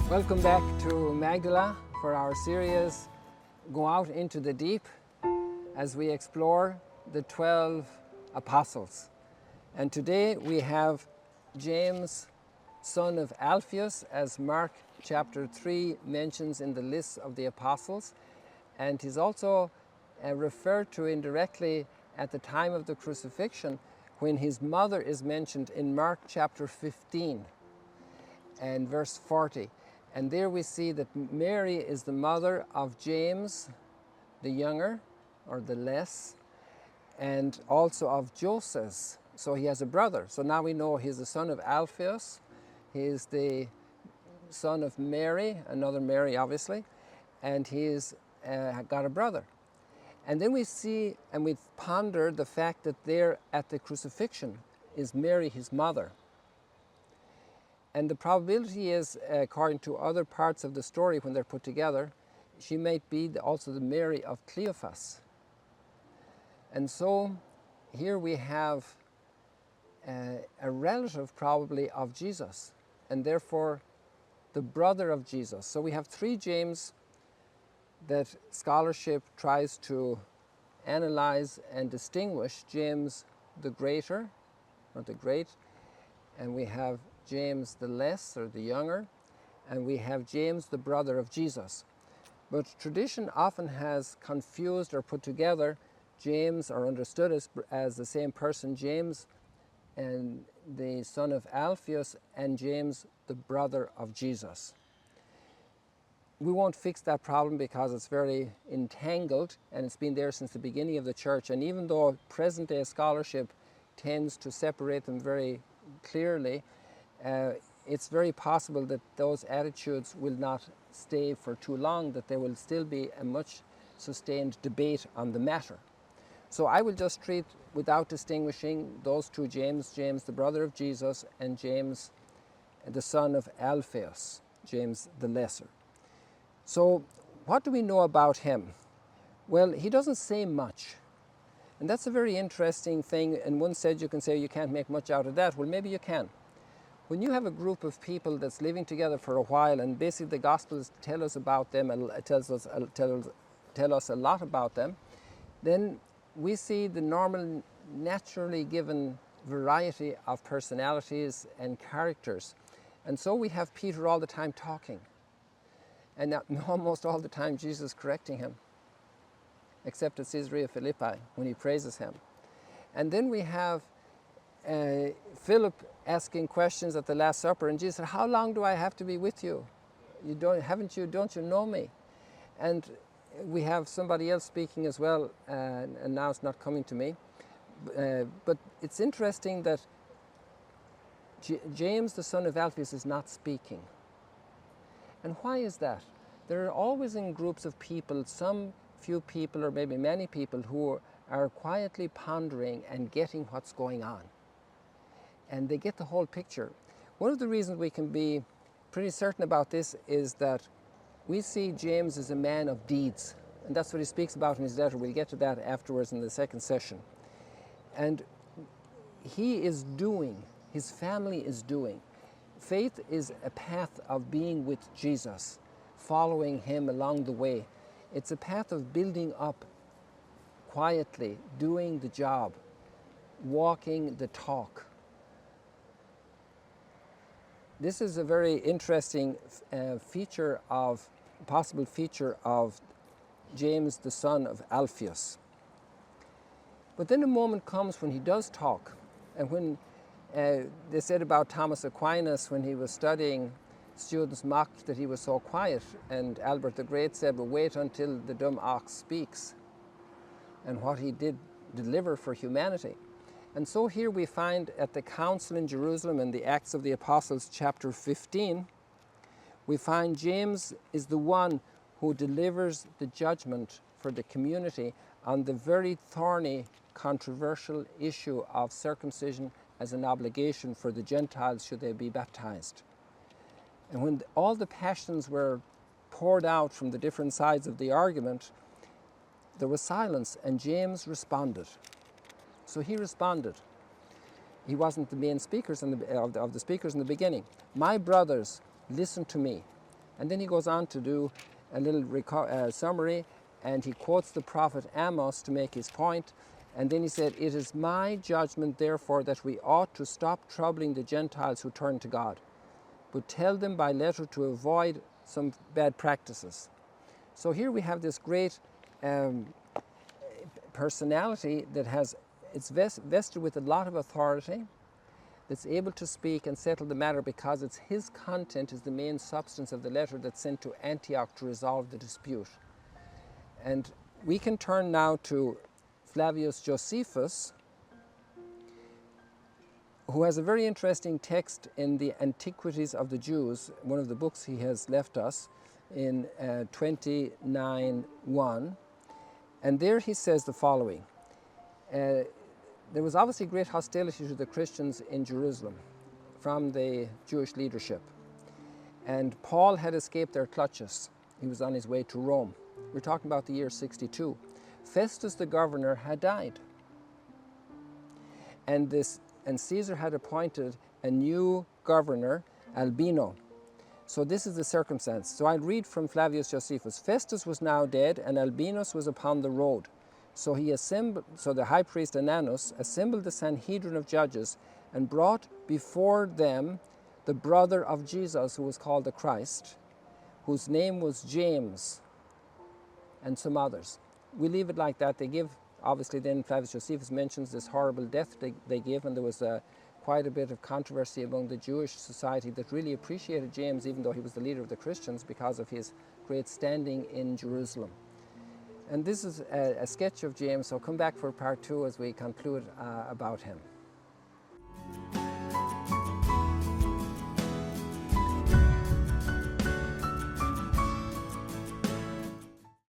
Welcome back to Magdala for our series Go Out into the Deep as we explore the 12 apostles. And today we have James, son of Alphaeus, as Mark chapter 3 mentions in the list of the apostles. And he's also referred to indirectly at the time of the crucifixion when his mother is mentioned in Mark chapter 15 and verse 40. And there we see that Mary is the mother of James, the younger, or the less, and also of Joseph. So he has a brother. So now we know he's the son of Alphaeus. He is the son of Mary, another Mary obviously, and he's got a brother. And then we see and we ponder the fact that there at the crucifixion is Mary, his mother. And the probability is, according to other parts of the story when they're put together, she might be also the Mary of Cleophas. And so here we have a relative probably of Jesus, and therefore the brother of Jesus. So we have three James that scholarship tries to analyze and distinguish: James the greater, or the great, and we have James the less, or the younger, and we have James the brother of Jesus. But tradition often has confused or put together James, or understood as the same person, James and the son of Alphaeus, and James the brother of Jesus. We won't fix that problem because it's very entangled and it's been there since the beginning of the church. And even though present day scholarship tends to separate them very clearly, it's very possible that those attitudes will not stay for too long, that there will still be a much sustained debate on the matter. So I will just treat, without distinguishing, those two James, James the brother of Jesus, and James the son of Alphaeus, James the lesser. So what do we know about him? Well, he doesn't say much. And that's a very interesting thing. And one said you can say you can't make much out of that. Well, maybe you can. When you have a group of people that's living together for a while, and basically the Gospels tell us about them, and tell us a lot about them, then we see the normal, naturally given variety of personalities and characters. And so we have Peter all the time talking, and almost all the time Jesus correcting him, except at Caesarea Philippi when he praises him. And then we have Philip asking questions at the Last Supper, and Jesus said, "How long do I have to be with you? Don't you know me?" And we have somebody else speaking as well, and now it's not coming to me. But it's interesting that James, the son of Alphaeus, is not speaking. And why is that? There are always in groups of people, some few people or maybe many people, who are quietly pondering and getting what's going on. And they get the whole picture. One of the reasons we can be pretty certain about this is that we see James as a man of deeds. And that's what he speaks about in his letter. We'll get to that afterwards in the second session. And he is doing, his family is doing. Faith is a path of being with Jesus, following him along the way. It's a path of building up quietly, doing the job, walking the talk. This is a very interesting possible feature of James, the son of Alphaeus. But then a moment comes when he does talk. And when they said about Thomas Aquinas, when he was studying, students mocked that he was so quiet. And Albert the Great said, "Well, wait until the dumb ox speaks," and what he did deliver for humanity. And so here we find at the council in Jerusalem in the Acts of the Apostles chapter 15, we find James is the one who delivers the judgment for the community on the very thorny, controversial issue of circumcision as an obligation for the Gentiles should they be baptized. And when all the passions were poured out from the different sides of the argument, there was silence, and James responded. So he responded. He wasn't the main speakers of the speakers in the beginning. "My brothers, listen to me. And then he goes on to do a little summary, and he quotes the prophet Amos to make his point. And then he said, "It is my judgment, therefore, that we ought to stop troubling the Gentiles who turn to God, but tell them by letter to avoid some bad practices." So here we have this great personality that it's vested with a lot of authority, that's able to speak and settle the matter because it's his content is the main substance of the letter that's sent to Antioch to resolve the dispute. And we can turn now to Flavius Josephus, who has a very interesting text in the Antiquities of the Jews, one of the books he has left us, in 29:1. And there he says the following. There was obviously great hostility to the Christians in Jerusalem from the Jewish leadership. And Paul had escaped their clutches. He was on his way to Rome. We're talking about the year 62. Festus the governor had died. And Caesar had appointed a new governor, Albino. So this is the circumstance. So I'll read from Flavius Josephus. Festus was now dead, and Albinus was upon the road. So the high priest Ananus assembled the Sanhedrin of judges and brought before them the brother of Jesus, who was called the Christ, whose name was James, and some others. We leave it like that. They give, obviously then Flavius Josephus mentions this horrible death they give, and there was quite a bit of controversy among the Jewish society that really appreciated James, even though he was the leader of the Christians, because of his great standing in Jerusalem. And this is a sketch of James, so come back for part 2 as we conclude about him.